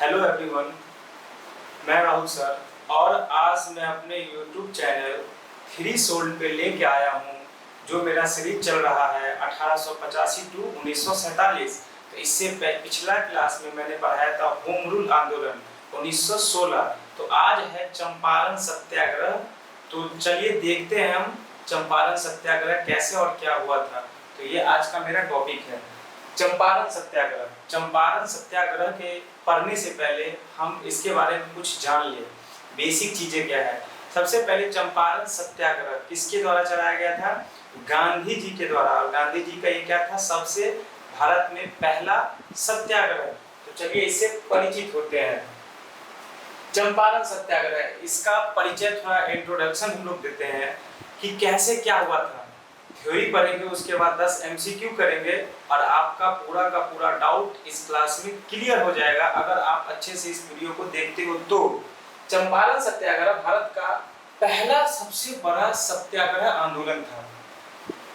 Hello everyone, मैं Rahul sir और आज मैं अपने यूट्यूब चैनल थ्री सोल्ड पे लेके आया हूँ जो मेरा सीरीज चल रहा है 1885 टू 1947। तो इससे पिछला क्लास में मैंने पढ़ाया था होम रूल आंदोलन 1916। तो आज है चंपारण सत्याग्रह। तो चलिए देखते हैं हम चंपारण सत्याग्रह कैसे और क्या हुआ था। तो ये आज का मेरा टॉपिक है चंपारण सत्याग्रह। चंपारण सत्याग्रह के पढ़ने से पहले हम इसके बारे में कुछ जान लें, बेसिक चीजें क्या है। सबसे पहले चंपारण सत्याग्रह किसके द्वारा चलाया गया था? गांधी जी के द्वारा। और गांधी जी का ये क्या था? सबसे भारत में पहला सत्याग्रह। तो चलिए इससे परिचित होते हैं। चंपारण सत्याग्रह, इसका परिचय थोड़ा इंट्रोडक्शन हम लोग देते हैं कि कैसे क्या हुआ था। थ्योरी पढ़ेंगे, उसके बाद 10 एमसीक्यू करेंगे और आपका पूरा का पूरा डाउट इस क्लास में क्लियर हो जाएगा अगर आप अच्छे से इस वीडियो को देखते हो तो। चंपारण सत्याग्रह भारत का पहला सबसे बड़ा सत्याग्रह आंदोलन था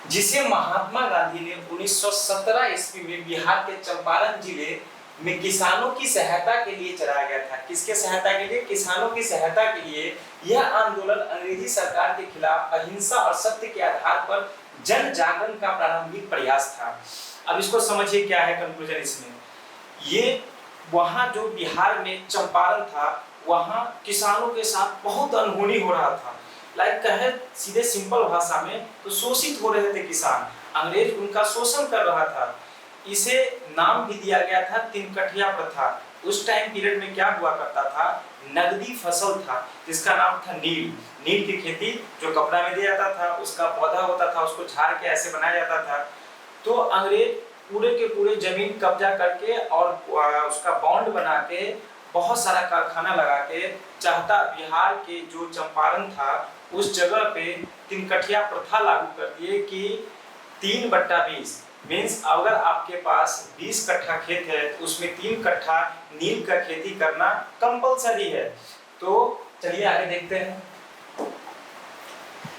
जिसे महात्मा गांधी ने 1917 ईस्वी में बिहार के चंपारण जिले में किसानों की सहायता के लिए चलाया गया था। किसके सहायता के लिए? किसानों की सहायता के लिए। यह आंदोलन अंग्रेजी सरकार के खिलाफ अहिंसा और सत्य के आधार पर जन जागरण का प्रारंभिक प्रयास था। अब इसको समझिए क्या है कंक्लूजन इसमें। ये वहां जो बिहार में चंपारण था वहां किसानों के साथ बहुत अनहोनी हो रहा था। लाइक कहे सीधे सिंपल भाषा में तो शोषित हो रहे थे किसान। अंग्रेज उनका शोषण कर रहा था। इसे नाम भी दिया गया था तिनकठिया प्रथा। उस टाइम पीरियड में क्या हुआ करता था? नगदी फसल था जिसका नाम था नील। नील की खेती जो कपड़ा में दिया जाता था, उसका पौधा होता था, उसको झाड़ के ऐसे बनाया जाता था। तो अंग्रेज पूरे के पूरे जमीन कब्जा करके और उसका बॉन्ड बना के बहुत सारा कारखाना लगा के चाहता बिहार के जो चंपारण था उस जगह पे तिनकठिया प्रथा लागू कर दिए कि 3/20 मीन्स अगर आपके पास 20 कट्ठा खेत है तो उसमें 3 कट्ठा नील का खेती करना कंपलसरी है। तो चलिए आगे देखते हैं।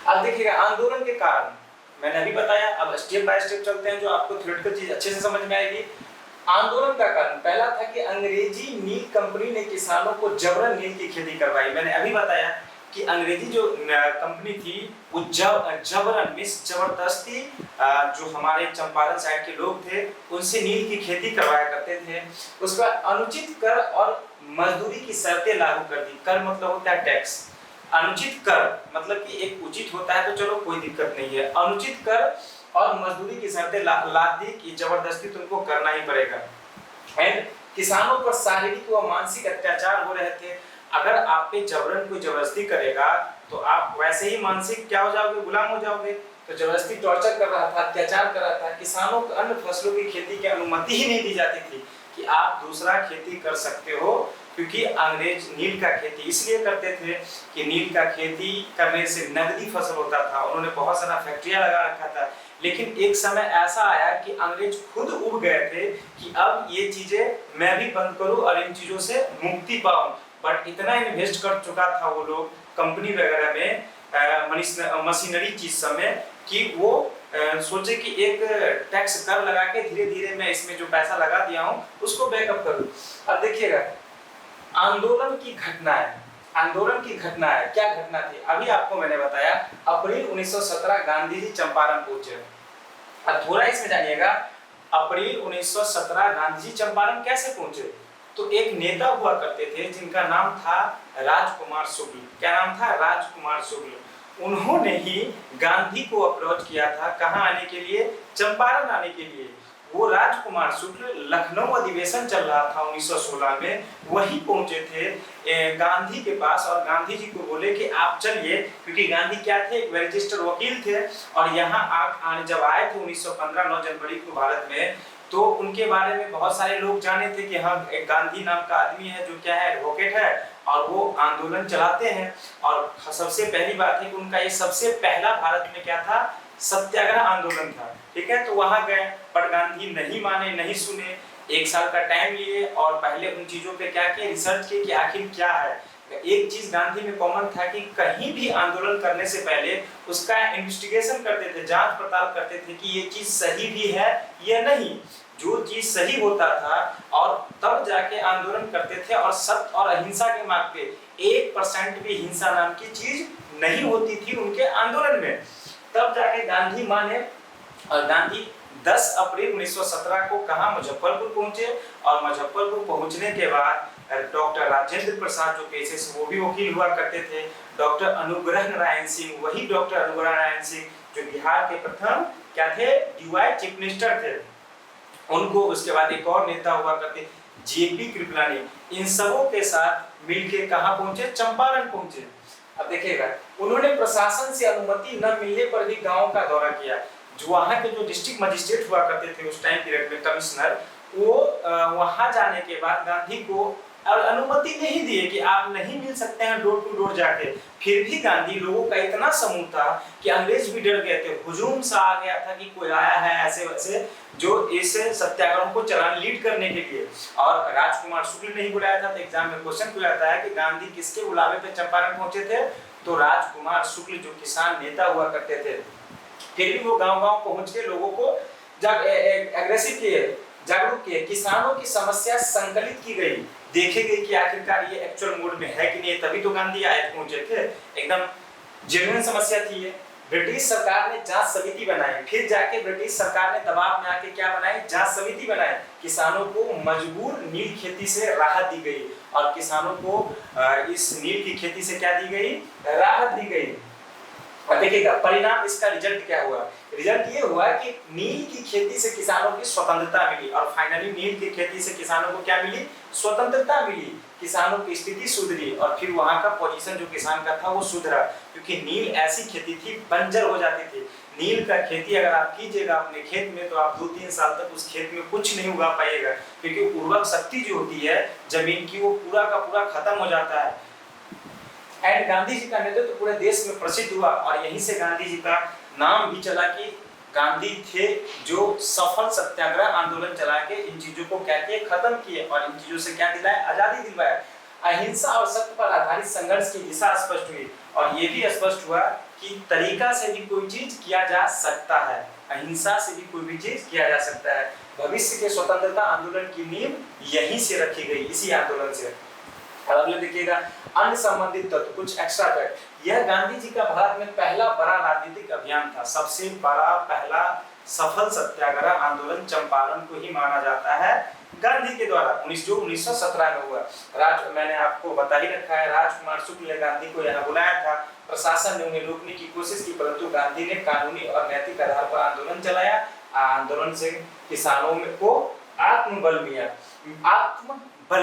अब देखिएगा आंदोलन के कारण मैंने अभी बताया, अब स्टेप बाय स्टेप चलते हैं जो आपको थ्योरेटिकल चीज अच्छे से समझ में आएगी। आंदोलन का कारण पहला था कि अंग्रेजी नील कंपनी ने किसानों को जबरन नील की खेती करवाई। मैंने अभी बताया कि अंग्रेजी जो कंपनी थी वो जबरन मींस जबरदस्ती जो हमारे चंपारण साइड के लोग थे उनसे नील की खेती करवाया करते थे। उसके बाद अनुचित कर और मजदूरी की शर्तें लागू कर दी। कर मतलब होता है टैक्स। अनुचित कर मतलब कि एक उचित होता है तो चलो कोई दिक्कत नहीं है। अनुचित कर और मजदूरी की शर्तें लाद दी कि जबरदस्ती तुमको करना ही पड़ेगा। एंड किसानों पर शारीरिक व मानसिक अत्याचार हो रहे थे। अगर आप पे जबरन कोई जबरदस्ती करेगा तो आप वैसे ही मानसिक क्या हो जाओगे? गुलाम हो जाओगे। तो जबरदस्ती टॉर्चर कर रहा था, अत्याचार कर रहा था। किसानों को अन्य फसलों की खेती की अनुमति ही नहीं दी जाती थी कि आप दूसरा खेती कर सकते हो, क्योंकि अंग्रेज नील का खेती इसलिए करते थे कि नील का खेती करने से नगदी फसल होता था। उन्होंने बहुत सारा फैक्ट्रियां लगा रखा था। लेकिन एक समय ऐसा आया कि अंग्रेज खुद उब गए थे कि अब ये चीजें मैं भी बंद करूं और इन चीजों से मुक्ति पाऊं। बट इतना इन्वेस्ट कर चुका था वो लोग कंपनी वगैरह में मशीनरी चीज सब में कि वो सोचे कि एक टैक्स कर लगा के धीरे धीरे मैं इसमें जो पैसा लगा दिया हूं उसको बैकअप करूं। अब देखिएगा आंदोलन की घटना है। आंदोलन की घटना है, क्या घटना थी अभी आपको मैंने बताया। अप्रैल 1917 गांधी जी चंपारण पहुंचे। अब थोड़ा इसमें जानिएगा अप्रैल 1917 गांधी जी चंपारण कैसे पहुंचे। तो एक नेता हुआ करते थे जिनका नाम था राजकुमार शुक्ल। क्या नाम था? राजकुमार शुक्ल। उन्होंने ही गांधी को अप्रोच किया था कहां आने के लिए? चंपारण आने के लिए। वो राजकुमार शुक्ल लखनऊ अधिवेशन चल रहा था 1916 में, वही पहुंचे थे गांधी के पास और गांधी जी को बोले कि आप चलिए, क्योंकि गांधी क्या थे? एक रजिस्टर्ड वकील थे और यहाँ जब आए थे 1915 9 जनवरी को भारत में, तो उनके बारे में बहुत सारे लोग जाने थे कि हाँ एक गांधी नाम का आदमी है जो क्या है? एडवोकेट है और वो आंदोलन चलाते हैं। और सबसे पहली बात है कि उनका ये सबसे पहला भारत में क्या था? सत्याग्रह आंदोलन था। ठीक है, तो वहां गए पर गांधी नहीं माने, नहीं सुने। 1 साल का टाइम लिए और पहले उन चीजों पे क्या किए? रिसर्च किए कि आखिर क्या है। एक चीज गांधी में कॉमन था कि कहीं भी आंदोलन करने से पहले उसका इन्वेस्टिगेशन करते थे, जांच पड़ताल करते थे कि ये चीज सही भी है या नहीं। जो चीज सही होता था और तब जाके आंदोलन करते थे, और सत्य और अहिंसा के मार्ग पे 1% भी हिंसा नाम की चीज नहीं होती थी उनके आंदोलन में। तब जाके गांधी माने, और गांधी 10 अप्रैल 1917 को कहां मुजफ्फरपुर पहुंचे, और मुजफ्फरपुर पहुंचने के बाद डॉक्टर राजेंद्र प्रसाद जो पेशे से वो भी वकील हुआ करते थे, डॉक्टर अनुग्रह नारायण सिंह, वही डॉक्टर अनुग्रह नारायण सिंह जो बिहार के प्रथम क्या थे, डीवाई चीफ मिनिस्टर थे, उनको, उसके बाद एक और नेता हुआ करते जेपी कृपलानी, इन सबों के साथ मिलके कहां पहुंचे, चंपारण पहुंचे। अब देखिएगा, उन्होंने प्रशासन से अनुमति न मिलने पर भी गांव का दौरा किया। जो वहां के जो डिस्ट्रिक्ट मजिस्ट्रेट हुआ करते थे उस टाइम पीरियड में, कमिश्नर, वो वहां जाने के बाद गांधी को अनुमति नहीं दिए कि आप नहीं मिल सकते हैं डोर टू डोर जाके। फिर भी गांधी, लोगों का इतना समूह था कि अंग्रेज भी डर गए थे, हुजूम सा आ गया था कि कोई आया है ऐसे वैसे जो इस सत्याग्रह को चलाने, लीड करने के लिए। और राजकुमार शुक्ल नहीं बुलाया था। तो एग्जाम में क्वेश्चन पूछा जाता है कि गांधी किसके बुलावे पे चंपारण पहुंचे थे, तो राजकुमार शुक्ल जो किसान नेता हुआ करते थे। फिर भी वो गांव-गांव पहुंच के लोगों को एग्रेसिव किए, जागरूक किए, किसानों की समस्या संकलित की गई, देखे गई कि आखिरकार ये एक्चुअल मोड में है कि नहीं, तभी तो गांधी आए पहुंचे थे। एकदम जेन्युइन समस्या थी ये। ब्रिटिश सरकार ने जांच समिति बनाई, फिर जाके ब्रिटिश सरकार ने दबाव में आके क्या बनाई, जांच समिति बनाई। किसानों को मजबूर नील खेती से राहत दी गई, और किसानों को इस नील की खेती से क्या दी गई, राहत दी गई। और देखिएगा परिणाम, इसका रिजल्ट क्या हुआ, रिजल्ट ये हुआ कि नील की खेती से किसानों की स्वतंत्रता मिली, और फाइनली नील की खेती से किसानों को क्या मिली, स्वतंत्रता मिली, किसानों की स्थिति सुधरी, और फिर वहां का पोजीशन जो किसान का था वो सुधरा, क्योंकि नील ऐसी खेती थी बंजर हो जाती थी। नील का खेती अगर आप कीजिएगा अपने खेत में, तो आप 2-3 साल तक उस खेत में कुछ नहीं उगा पाइएगा, क्योंकि उर्वरक शक्ति जो होती है जमीन की वो पूरा का पूरा खत्म हो जाता है। एंड गांधी जी का नेतृत्व पूरे देश में प्रसिद्ध हुआ, और यहीं से गांधी जी का नाम भी चला कि गांधी थे जो सफल सत्याग्रह आंदोलन चला के इन चीजों को क्या किए, खत्म किए, और इन चीजों से क्या दिलाया, आजादी दिलवाया। अहिंसा और सत्य पर आधारित संघर्ष की दिशा स्पष्ट हुई, और ये भी स्पष्ट हुआ कि तरीका से भी कोई चीज किया जा सकता है, अहिंसा से भी कोई भी चीज किया जा सकता है। भविष्य के स्वतंत्रता आंदोलन की नींव यहीं से रखी गई, इसी आंदोलन से। अगले देखिएगा, अन्य संबंधित तत्व, कुछ एक्स्ट्रा फैक्ट। यह गांधी जी का भारत में पहला बड़ा राजनीतिक अभियान था, सबसे बड़ा पहला सफल सत्याग्रह आंदोलन चंपारण को ही माना जाता है गांधी के द्वारा, 1917 में हुआ। मैंने आपको बता ही रखा है, राजकुमार शुक्ल ने गांधी को यहाँ बुलाया था, प्रशासन ने उन्हें रोकने की कोशिश की, परंतु गांधी ने कानूनी और नैतिक आधार पर आंदोलन चलाया। आंदोलन से किसानों को आत्मबल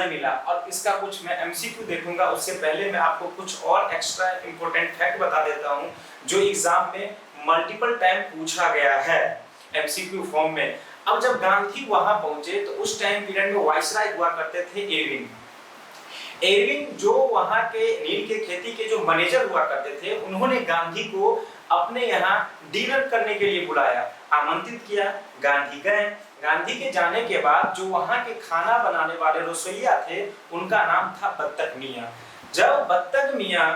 मिला, और इसका कुछ मैं एमसीक्यू देखूंगा, उससे पहले मैं आपको कुछ और एक्स्ट्रा इंपॉर्टेंट फैक्ट बता देता हूं जो एग्जाम में मल्टीपल टाइम पूछा गया है एमसीक्यू फॉर्म में। अब जब गांधी वहां पहुंचे तो उस टाइम पीरियड में वाइसराय हुआ करते थे एरविन जो वहां के नील के खेती के जो मैनेजर हुआ करते थे, उन्होंने गांधी को अपने यहाँ डिनर करने के लिए बुलाया, आमंत्रित किया। गांधी गए। गांधी के जाने के बाद जो वहां के खाना बनाने वाले रसोइया थे उनका नाम था बत्तख मियां। जब बत्तख मियां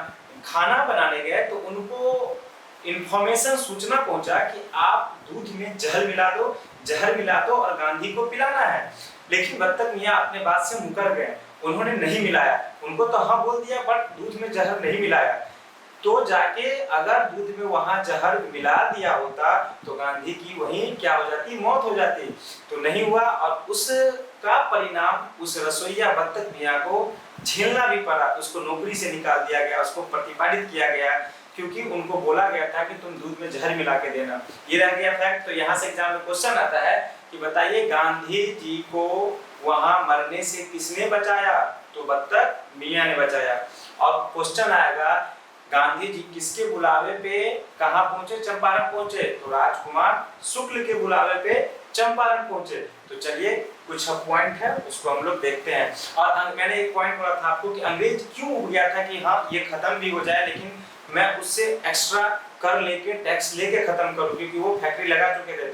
खाना बनाने गए तो उनको इंफॉर्मेशन, सूचना पहुंचा कि आप दूध में जहर मिला दो और गांधी को पिलाना है। लेकिन बत्तख मियां अपने बात से मुकर गए, उन्होंने नहीं मिलाया। उनको तो हाँ बोल दिया बट दूध में जहर नहीं मिलाया। तो जाके अगर दूध में वहां जहर मिला दिया होता तो गांधी की वहीं क्या हो जाती, मौत हो जाती। तो नहीं हुआ, और उसका परिणाम उस रसोइया बत्तख मियां को झेलना भी पड़ा। उसको नौकरी से निकाल दिया गया, उसको प्रतिपादित किया गया, क्योंकि उनको बोला गया था कि तुम दूध में जहर मिला के देना। ये रह गया फैक्ट। तो यहाँ से एग्जाम में क्वेश्चन आता है कि बताइए गांधी जी को वहां मरने से किसने बचाया? तो बत्तख मियां ने बचाया। और क्वेश्चन आएगा गांधी जी किसके बुलावे पे कहां पहुंचे? चंपारण पहुंचे। तो राजकुमार शुक्ल के बुलावे पे चंपारण पहुंचे। तो चलिए कुछ पॉइंट है उसको हम लोग देखते हैं। और मैंने एक पॉइंट बोला था आपको कि अंग्रेज क्यों हो गया था कि हाँ ये खत्म भी हो जाए, लेकिन मैं उससे एक्स्ट्रा कर लेके टैक्स लेके खत्म करूं, क्योंकि वो फैक्ट्री लगा चुके थे।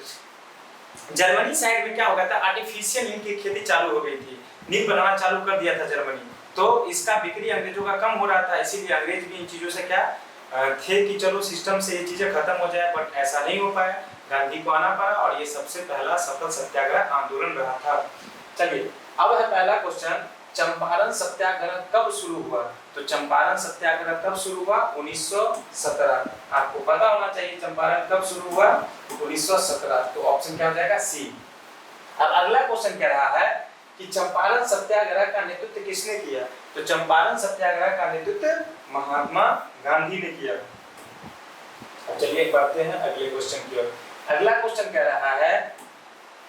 जर्मनी साइड में क्या हो गया था, आर्टिफिशियल नील की खेती चालू हो गई थी, नील बनाना चालू कर दिया था जर्मनी। तो इसका बिक्री अंग्रेजों का कम हो रहा था, इसीलिए अंग्रेज भी इन चीजों से क्या थे कि चलो सिस्टम से ये चीजें खत्म हो जाए, बट ऐसा नहीं हो पाया। गांधी को आना पड़ा और ये सबसे पहला सफल सत्याग्रह आंदोलन रहा था। चलिए अब है पहला क्वेश्चन, चंपारण सत्याग्रह कब शुरू हुआ? तो चंपारण सत्याग्रह कब शुरू हुआ? 1917। आपको पता होना चाहिए चंपारण कब शुरू हुआ, 1917। तो ऑप्शन क्या हो जाएगा? सी। अब अगला क्वेश्चन कह रहा है कि चंपारण सत्याग्रह का नेतृत्व किसने किया? तो चंपारण सत्याग्रह का नेतृत्व महात्मा गांधी ने किया। अब चलिए बढ़ते हैं अगले क्वेश्चन की ओर। अगला क्वेश्चन कह रहा है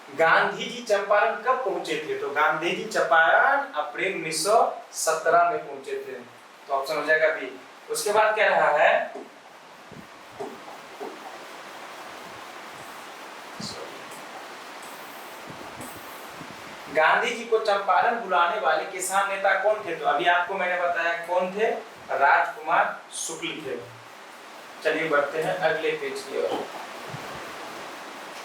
गांधी जी चंपारण कब पहुंचे थे? तो गांधी जी चंपारण अप्रैल 1917 में पहुंचे थे। तो ऑप्शन हो जाएगा बी। उसके बाद कह रहा है गांधी जी को चंपारण बुलाने वाले किसान नेता कौन थे? तो अभी आपको मैंने बताया कौन थे, राजकुमार शुक्ल थे। चलिए बढ़ते हैं अगले पेज की ओर।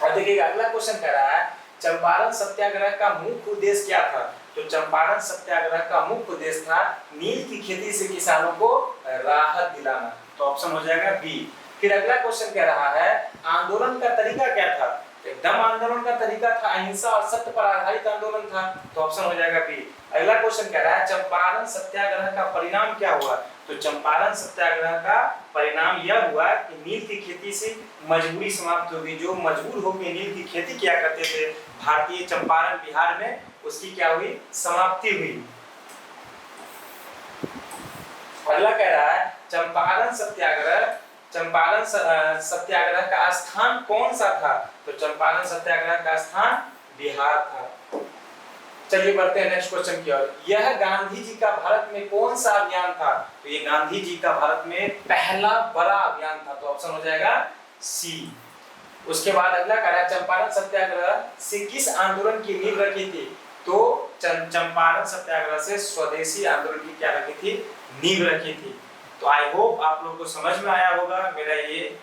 अब देखिएगा अगला क्वेश्चन कह रहा है चंपारण सत्याग्रह का मुख्य उद्देश्य क्या था? तो चंपारण सत्याग्रह का मुख्य उद्देश्य था नील की खेती से किसानों को राहत दिलाना। तो ऑप्शन हो जाएगा बी। फिर अगला क्वेश्चन कह रहा है आंदोलन का तरीका क्या था? एकदम आंदोलन का तरीका था अहिंसा और सत्य पर आधारित आंदोलन था। तो ऑप्शन हो जाएगा बी। अगला क्वेश्चन कह रहा है चंपारण सत्याग्रह का परिणाम क्या हुआ? तो चंपारण सत्याग्रह का परिणाम यह हुआ कि नील की खेती से मजबूरी समाप्त हो गई। जो मजबूर होकर नील की खेती किया करते थे भारतीय चंपारण बिहार में, उसकी क्या हुई? समाप्ति हुई। अगला कह रहा है चंपारण सत्याग्रह का स्थान कौन सा था? तो चंपारण सत्याग्रह का स्थान बिहार था। चलिए बढ़ते हैं नेक्स्ट क्वेश्चन की ओर। यह गांधी जी का भारत में कौन सा अभियान था? तो ये गांधी जी का भारत में पहला बड़ा अभियान था। तो ऑप्शन हो जाएगा सी। उसके बाद अगला कह रहा है चंपारण सत्याग्रह से किस आंदोलन की नींव रखी थी? तो चंपारण सत्याग्रह से स्वदेशी आंदोलन की क्या रखी थी? नींव रखी थी। तो आई होप आप लोगों को समझ में आया होगा मेरा ये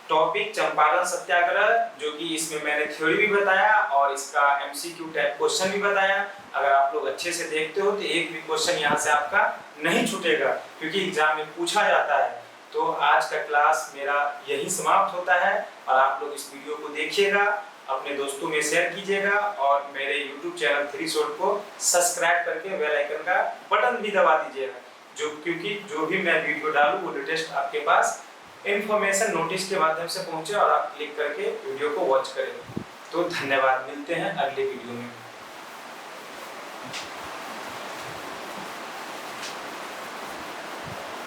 टॉपिक चंपारण सत्याग्रह, जो कि इसमें मैंने थ्योरी भी बताया और इसका एमसीक्यू टाइप क्वेश्चन भी बताया। अगर आप लोग अच्छे से देखते हो तो एक भी क्वेश्चन यहाँ से आपका नहीं छूटेगा, क्योंकि एग्जाम में पूछा जाता है। तो आज का क्लास मेरा यही समाप्त होता है और आप लोग इस वीडियो को देखिएगा, अपने दोस्तों में शेयर कीजिएगा और मेरे YouTube चैनल 3 शॉट को सब्सक्राइब करके बेल आइकन का बटन भी दबा दीजिएगा, क्योंकि जो भी मैं वीडियो डालूं वो लेटेस्ट आपके पास इंफॉर्मेशन नोटिस के माध्यम से पहुंचे और आप क्लिक करके वीडियो को वॉच करें। तो धन्यवाद, मिलते हैं अगले वीडियो में।